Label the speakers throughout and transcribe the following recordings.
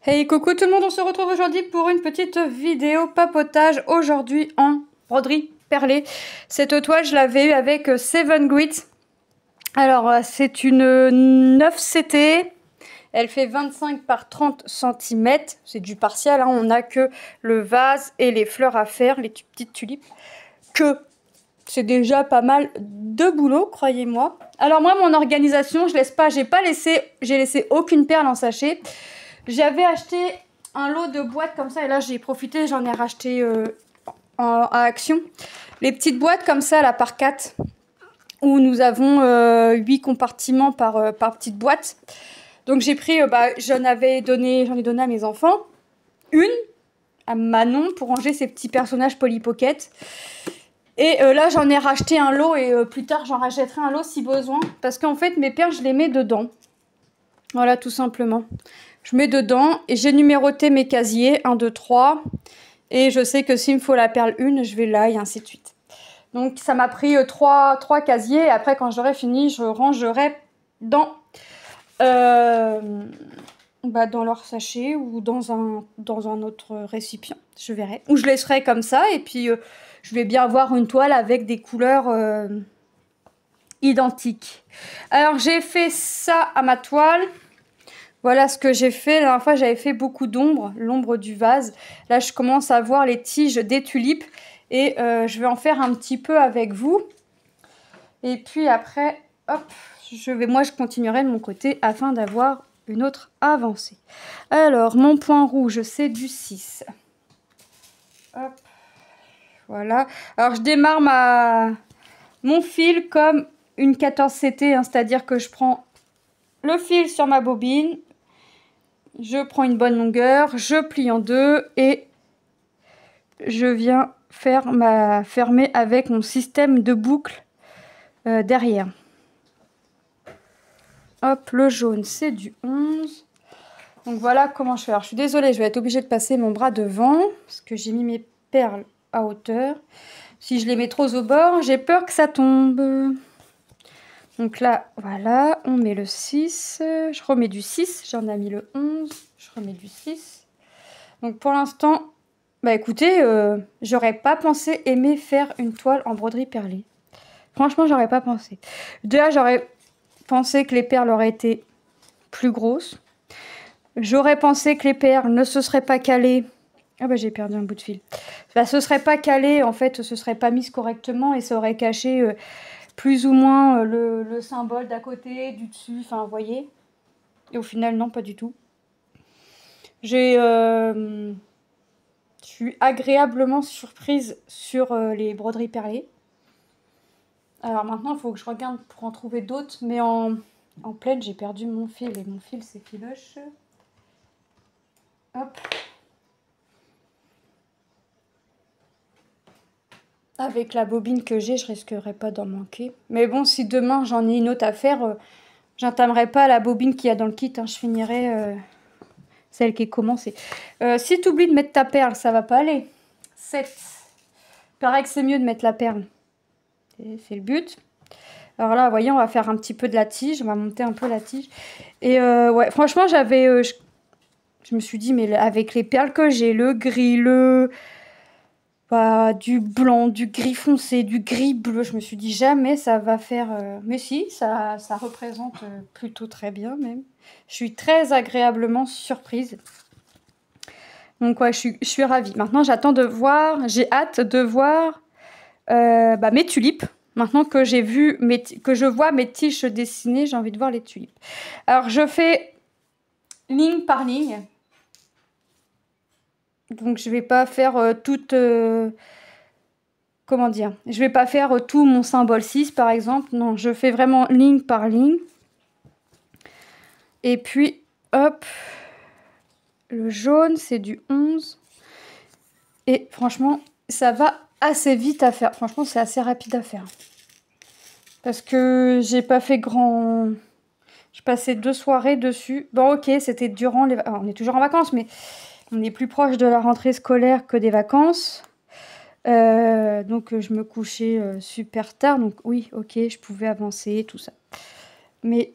Speaker 1: Hey coucou tout le monde, on se retrouve aujourd'hui pour une petite vidéo papotage, aujourd'hui en broderie perlée. Cette toile je l'avais eue avec Seven Grit. Alors c'est une 9CT, elle fait 25 par 30 cm, c'est du partiel, hein. On n'a que le vase et les fleurs à faire, les petites tulipes, que c'est déjà pas mal de boulot, croyez-moi. Alors moi mon organisation, j'ai laissé aucune perle en sachet. J'avais acheté un lot de boîtes comme ça et là j'ai profité, j'en ai racheté à Action. Les petites boîtes comme ça là par 4 où nous avons 8 compartiments par petite boîte. Donc j'ai pris, j'en ai donné à mes enfants. Une à Manon pour ranger ses petits personnages Polly Pocket. Et là j'en ai racheté un lot et plus tard j'en rachèterai un lot si besoin. Parce qu'en fait mes perles je les mets dedans. Voilà tout simplement. Je mets dedans et j'ai numéroté mes casiers, 1, 2, 3. Et je sais que s'il me faut la perle 1, je vais là et ainsi de suite. Donc ça m'a pris 3 casiers. Et après quand j'aurai fini, je rangerai dans leur sachet ou dans un autre récipient. Je verrai. Ou je laisserai comme ça et puis je vais bien avoir une toile avec des couleurs identiques. Alors j'ai fait ça à ma toile. Voilà ce que j'ai fait. La dernière fois, j'avais fait beaucoup d'ombre, l'ombre du vase. Là, je commence à voir les tiges des tulipes et je vais en faire un petit peu avec vous. Et puis après, hop, je continuerai de mon côté afin d'avoir une autre avancée. Alors, mon point rouge, c'est du 6. Hop, voilà. Alors, je démarre mon fil comme une 14CT, hein, c'est-à-dire que je prends le fil sur ma bobine. Je prends une bonne longueur, je plie en deux et je viens fermer avec mon système de boucle derrière. Hop, le jaune c'est du 11. Donc voilà comment je fais. Alors je suis désolée, je vais être obligée de passer mon bras devant parce que j'ai mis mes perles à hauteur. Si je les mets trop au bord, j'ai peur que ça tombe. Donc là, voilà, on met le 6. Je remets du 6, j'en ai mis le 11. Je remets du 6. Donc pour l'instant, bah écoutez, j'aurais pas pensé aimer faire une toile en broderie perlée. Franchement, j'aurais pas pensé. Déjà, j'aurais pensé que les perles auraient été plus grosses. J'aurais pensé que les perles ne se seraient pas calées. Ah bah j'ai perdu un bout de fil. Bah, ce serait pas calé, en fait, ce serait pas mise correctement et ça aurait caché plus ou moins le symbole d'à côté, du dessus, enfin, vous voyez. Et au final, non, pas du tout. Je suis agréablement surprise sur les broderies perlées. Alors maintenant, il faut que je regarde pour en trouver d'autres. Mais en pleine, j'ai perdu mon fil. Et mon fil, c'est filoche. Hop. Avec la bobine que j'ai, je risquerai pas d'en manquer. Mais bon, si demain, j'en ai une autre à faire, j'entamerai pas la bobine qu'il y a dans le kit. Hein, je finirai celle qui est commencée. Si tu oublies de mettre ta perle, ça va pas aller. 7. Paraît que c'est mieux de mettre la perle. C'est le but. Alors là, vous voyez, on va faire un petit peu de la tige. On va monter un peu la tige. Et ouais, franchement, je me suis dit, mais avec les perles que j'ai, le gris, du blanc, du gris foncé, du gris bleu, je me suis dit, jamais ça va faire... Mais si, ça représente plutôt très bien même. Je suis très agréablement surprise. Donc ouais, je suis ravie. Maintenant, j'attends de voir, j'ai hâte de voir mes tulipes. Maintenant que que je vois mes tiges se dessiner, j'ai envie de voir les tulipes. Alors, je fais ligne par ligne. Donc, je vais pas faire comment dire? Je vais pas faire tout mon symbole 6, par exemple. Non, je fais vraiment ligne par ligne. Et puis, hop, le jaune, c'est du 11. Et franchement, ça va assez vite à faire. Franchement, c'est assez rapide à faire. Parce que j'ai pas fait grand... Je passais 2 soirées dessus. Bon, ok, c'était durant les... Alors, on est toujours en vacances, mais on est plus proche de la rentrée scolaire que des vacances. Donc, je me couchais super tard. Donc, oui, ok, je pouvais avancer, tout ça. Mais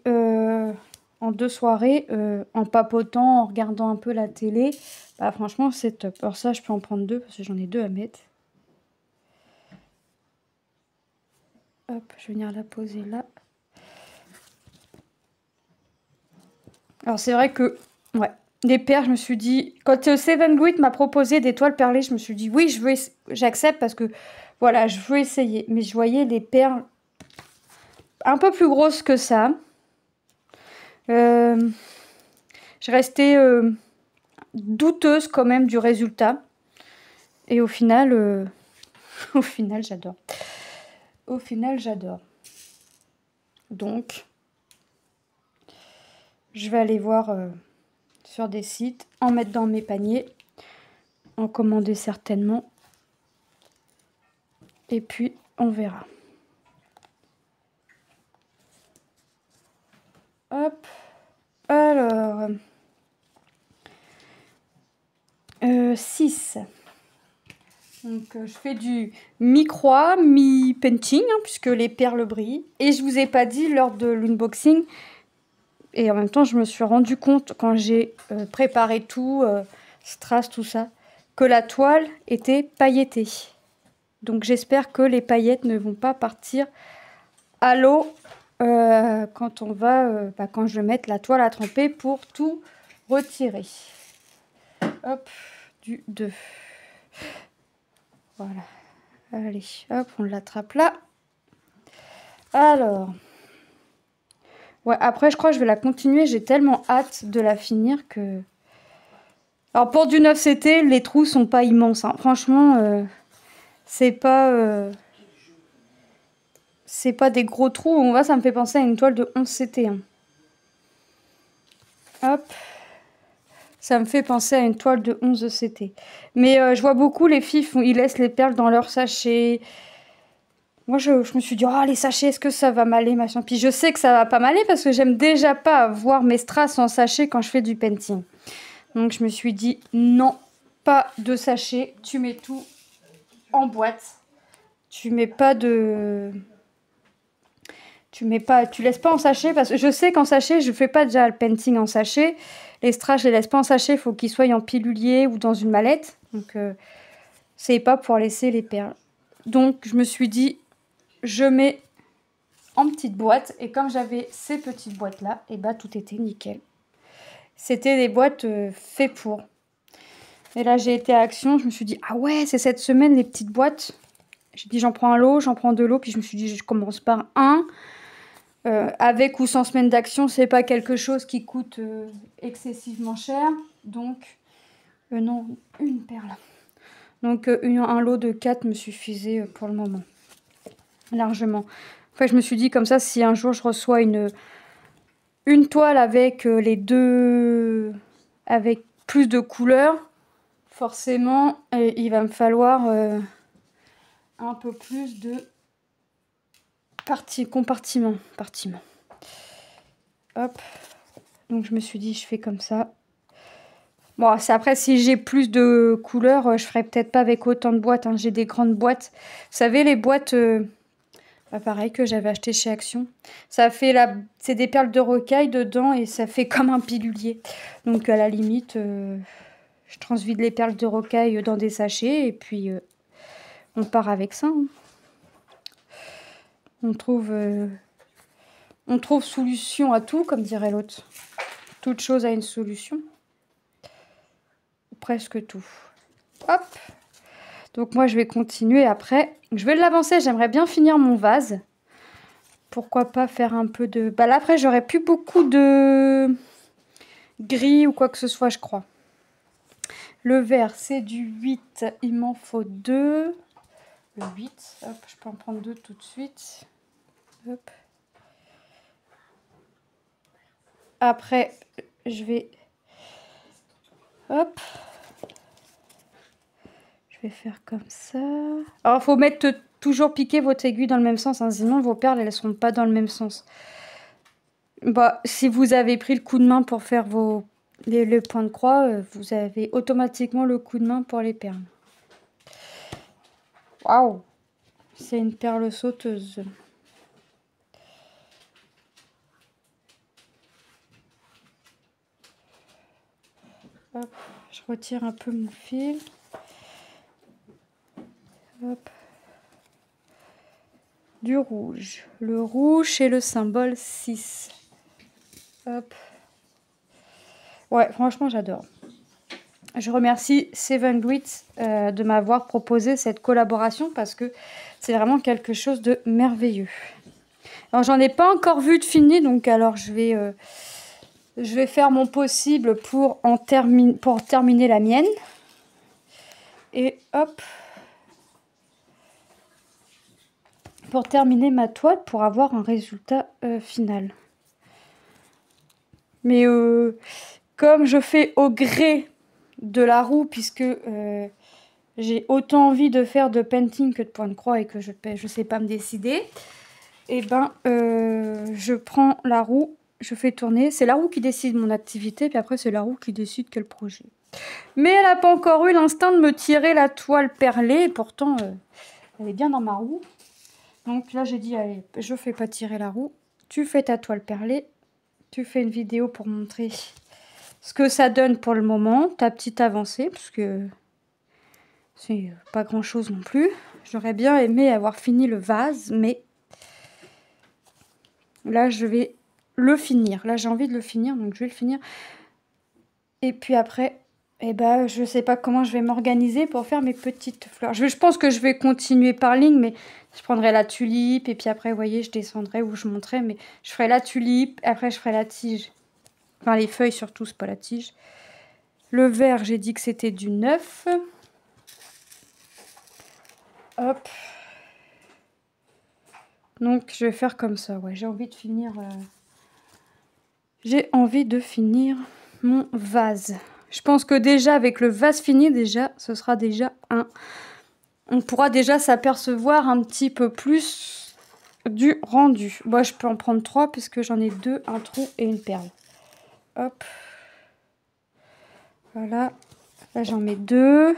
Speaker 1: en 2 soirées, en papotant, en regardant un peu la télé. Bah franchement, c'est top. Alors ça, je peux en prendre 2 parce que j'en ai 2 à mettre. Hop, je vais venir la poser là. Alors c'est vrai que, ouais, les perles, je me suis dit... Quand Seven Grit m'a proposé des toiles perlées, je me suis dit, oui, j'accepte parce que, voilà, je veux essayer. Mais je voyais des perles un peu plus grosses que ça. Je restais douteuse quand même du résultat. Et au final, au final, j'adore. Au final, j'adore. Donc, je vais aller voir sur des sites, en mettre dans mes paniers, en commander certainement. Et puis, on verra. Hop. Alors, 6. Donc, je fais du mi-croix, mi-painting, hein, puisque les perles brillent. Et je vous ai pas dit lors de l'unboxing, et en même temps, je me suis rendu compte quand j'ai préparé tout, strass, tout ça, que la toile était pailletée. Donc, j'espère que les paillettes ne vont pas partir à l'eau quand on va, quand je vais mettre la toile à tremper pour tout retirer. Hop, du 2. Voilà. Allez, hop, on l'attrape là. Alors. Ouais, après, je crois que je vais la continuer. J'ai tellement hâte de la finir que... Alors, pour du 9CT, les trous sont pas immenses. Hein. Franchement, c'est pas des gros trous. On voit, ça me fait penser à une toile de 11CT. Hein. Hop. Ça me fait penser à une toile de 11CT. Mais je vois beaucoup les filles, ils laissent les perles dans leur sachet. Moi, je me suis dit, oh, les sachets, est-ce que ça va m'aller, machin. Puis je sais que ça va pas m'aller parce que j'aime déjà pas voir mes strass en sachet quand je fais du painting. Donc, je me suis dit, non, pas de sachet. Tu mets tout en boîte. Tu mets pas de... Tu laisses pas en sachet parce que je sais qu'en sachet, je fais pas déjà le painting en sachet. Les strass, je les laisse pas en sachet. Il faut qu'ils soient en pilulier ou dans une mallette. Donc, c'est pas pour laisser les perles. Donc, je me suis dit, je mets en petite boîte. Et comme j'avais ces petites boîtes-là, et bah, tout était nickel. C'était des boîtes faites pour. Et là, j'ai été à Action. Je me suis dit, ah ouais, c'est cette semaine, les petites boîtes. J'ai dit, j'en prends un lot, j'en prends 2 lots. Puis je me suis dit, je commence par un. Avec ou sans semaine d'action, c'est pas quelque chose qui coûte excessivement cher. Donc, non, une perle. Donc, un lot de 4 me suffisait pour le moment. Largement. Enfin, je me suis dit, comme ça, si un jour je reçois une toile avec les deux... avec plus de couleurs, forcément, il va me falloir un peu plus de compartiments. Hop. Donc, je me suis dit, je fais comme ça. Bon, c'est après, si j'ai plus de couleurs, je ferai peut-être pas avec autant de boîtes. Hein. J'ai des grandes boîtes. Vous savez, les boîtes... pareil que j'avais acheté chez Action. Ça fait c'est des perles de rocaille dedans et ça fait comme un pilulier. Donc, à la limite... je transvide les perles de rocaille dans des sachets et puis on part avec ça. Hein. On trouve solution à tout, comme dirait l'autre. Toute chose a une solution. Presque tout. Hop. Donc moi, je vais continuer après. Je vais l'avancer. J'aimerais bien finir mon vase. Pourquoi pas faire un peu de... Bah là, après, j'aurais plus beaucoup de gris ou quoi que ce soit, je crois. Le vert, c'est du 8. Il m'en faut 2. Le 8. Hop, je peux en prendre 2 tout de suite. Hop. Après, je vais... Hop. Je vais faire comme ça. Alors, il faut mettre toujours piquer votre aiguille dans le même sens. Hein, sinon, vos perles, elles ne seront pas dans le même sens. Bah, si vous avez pris le coup de main pour faire les points de croix, vous avez automatiquement le coup de main pour les perles. Waouh! C'est une perle sauteuse. Hop, je retire un peu mon fil. Hop. Du rouge. Le rouge, c'est le symbole 6. Hop. Ouais, franchement, j'adore. Je remercie Seven Grit de m'avoir proposé cette collaboration parce que c'est vraiment quelque chose de merveilleux. Alors, j'en ai pas encore vu de fini, donc alors je vais faire mon possible pour terminer la mienne. Et hop, pour terminer ma toile, pour avoir un résultat final. Mais comme je fais au gré de la roue, puisque j'ai autant envie de faire de painting que de point de croix et que je sais pas me décider, et ben je prends la roue, je fais tourner. C'est la roue qui décide mon activité, puis après c'est la roue qui décide quel projet. Mais elle n'a pas encore eu l'instinct de me tirer la toile perlée, et pourtant elle est bien dans ma roue. Donc là j'ai dit, allez, je fais pas tirer la roue, tu fais ta toile perlée, tu fais une vidéo pour montrer ce que ça donne pour le moment, ta petite avancée, parce que c'est pas grand chose non plus. J'aurais bien aimé avoir fini le vase, mais là je vais le finir. Là j'ai envie de le finir, donc je vais le finir. Et puis après, eh ben, je sais pas comment je vais m'organiser pour faire mes petites fleurs. Je pense que je vais continuer par ligne, mais je prendrai la tulipe, et puis après, vous voyez, je descendrai ou je monterai, mais je ferai la tulipe, après je ferai la tige. Enfin, les feuilles surtout, c'est pas la tige. Le vert, j'ai dit que c'était du 9. Hop. Donc, je vais faire comme ça. Ouais, j'ai envie de finir... J'ai envie de finir mon vase. Je pense que déjà, avec le vase fini, déjà, ce sera déjà un... On pourra déjà s'apercevoir un petit peu plus du rendu. Moi, je peux en prendre 3 puisque j'en ai 2, un trou et une perle. Hop. Voilà. Là, j'en mets 2.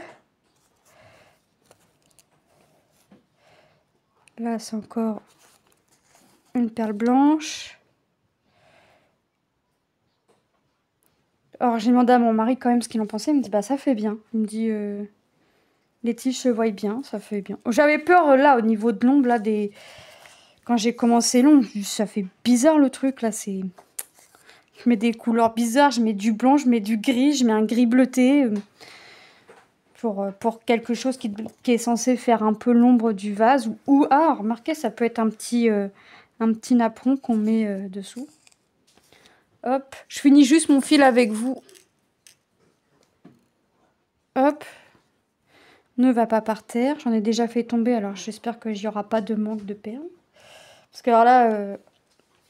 Speaker 1: Là, c'est encore une perle blanche. Alors, j'ai demandé à mon mari quand même ce qu'il en pensait. Il me dit, bah, ça fait bien. Il me dit, les tiges se voient bien, ça fait bien. J'avais peur, là, au niveau de l'ombre, là, quand j'ai commencé l'ombre, ça fait bizarre, le truc, là, c'est... Je mets des couleurs bizarres, je mets du blanc, je mets du gris, je mets un gris bleuté. Pour quelque chose qui est censé faire un peu l'ombre du vase. Ah, remarquez, ça peut être un petit napperon qu'on met dessous. Hop, je finis juste mon fil avec vous. Hop, ne va pas par terre. J'en ai déjà fait tomber, alors j'espère qu'il n'y aura pas de manque de perles. Parce que alors là,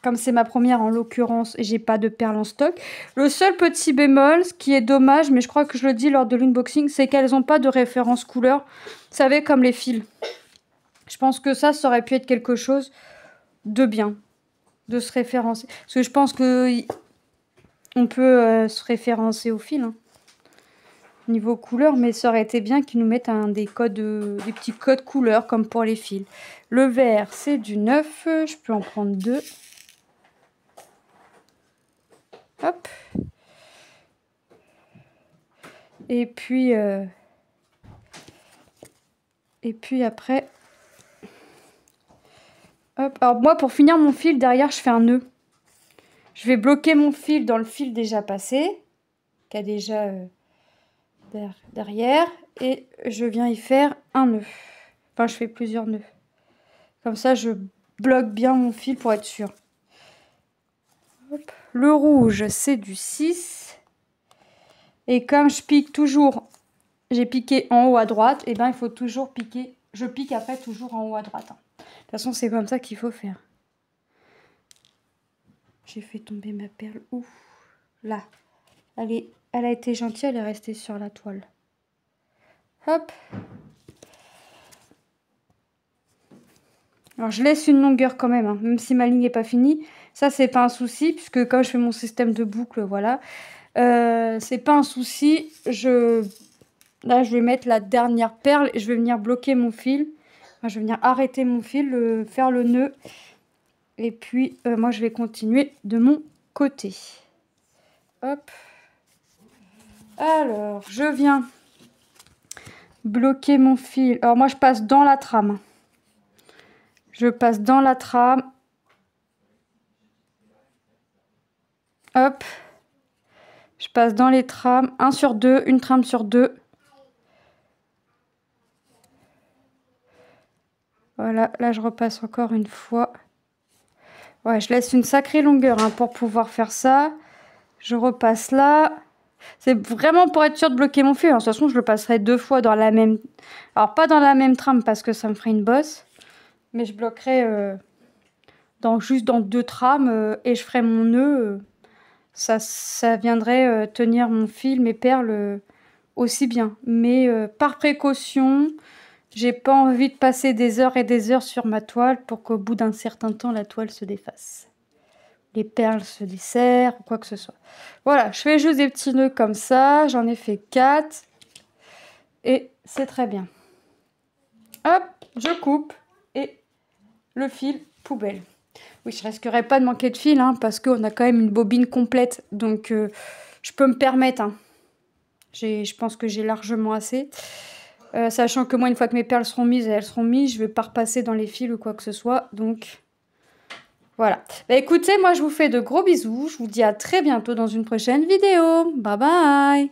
Speaker 1: comme c'est ma première en l'occurrence, et j'ai pas de perles en stock. Le seul petit bémol, ce qui est dommage, mais je crois que je le dis lors de l'unboxing, c'est qu'elles n'ont pas de référence couleur. Vous savez, comme les fils. Je pense que ça aurait pu être quelque chose de bien, de se référencer. Parce que je pense que on peut se référencer au fil, hein, niveau couleur, mais ça aurait été bien qu'ils nous mettent des petits codes couleurs comme pour les fils. Le vert, c'est du 9, je peux en prendre 2. Hop. Et puis après, hop. Alors moi, pour finir mon fil, derrière, je fais un nœud. Je vais bloquer mon fil dans le fil déjà passé, qui a déjà derrière, et je viens y faire un nœud. Enfin, je fais plusieurs nœuds. Comme ça, je bloque bien mon fil pour être sûr. Hop. Le rouge, c'est du 6. Et comme je pique toujours, j'ai piqué en haut à droite, et ben il faut toujours piquer. Je pique après toujours en haut à droite, hein. De toute façon, c'est comme ça qu'il faut faire. J'ai fait tomber ma perle. Ouf, là. Elle a été gentille, elle est restée sur la toile. Hop. Alors, je laisse une longueur quand même, hein, même si ma ligne n'est pas finie. Ça, c'est pas un souci, puisque quand je fais mon système de boucle, voilà. C'est pas un souci. Là, je vais mettre la dernière perle et je vais venir bloquer mon fil. Enfin, je vais venir arrêter mon fil, faire le nœud. Et puis, moi, je vais continuer de mon côté. Hop. Alors, je viens bloquer mon fil. Alors moi, je passe dans la trame. Je passe dans la trame. Hop. Je passe dans les trames. 1 sur 2, une trame sur 2. Voilà, là je repasse encore une fois. Ouais, je laisse une sacrée longueur hein, pour pouvoir faire ça. Je repasse là. C'est vraiment pour être sûr de bloquer mon fil. De toute façon, je le passerai 2 fois dans la même... Alors, pas dans la même trame parce que ça me ferait une bosse. Mais je bloquerai juste dans 2 trames et je ferai mon nœud. Ça viendrait tenir mon fil, mes perles aussi bien. Mais par précaution, j'ai pas envie de passer des heures et des heures sur ma toile pour qu'au bout d'un certain temps, la toile se défasse. Les perles se desserrent ou quoi que ce soit. Voilà, je fais juste des petits nœuds comme ça. J'en ai fait 4. Et c'est très bien. Hop, je coupe. Et le fil, poubelle. Oui, je risquerais pas de manquer de fil, hein, parce qu'on a quand même une bobine complète. Donc, je peux me permettre. Hein. Je pense que j'ai largement assez. Sachant que moi, une fois que mes perles seront mises, elles seront mises. Je ne vais pas repasser dans les fils ou quoi que ce soit. Donc... Voilà. Bah écoutez, moi je vous fais de gros bisous. Je vous dis à très bientôt dans une prochaine vidéo. Bye bye!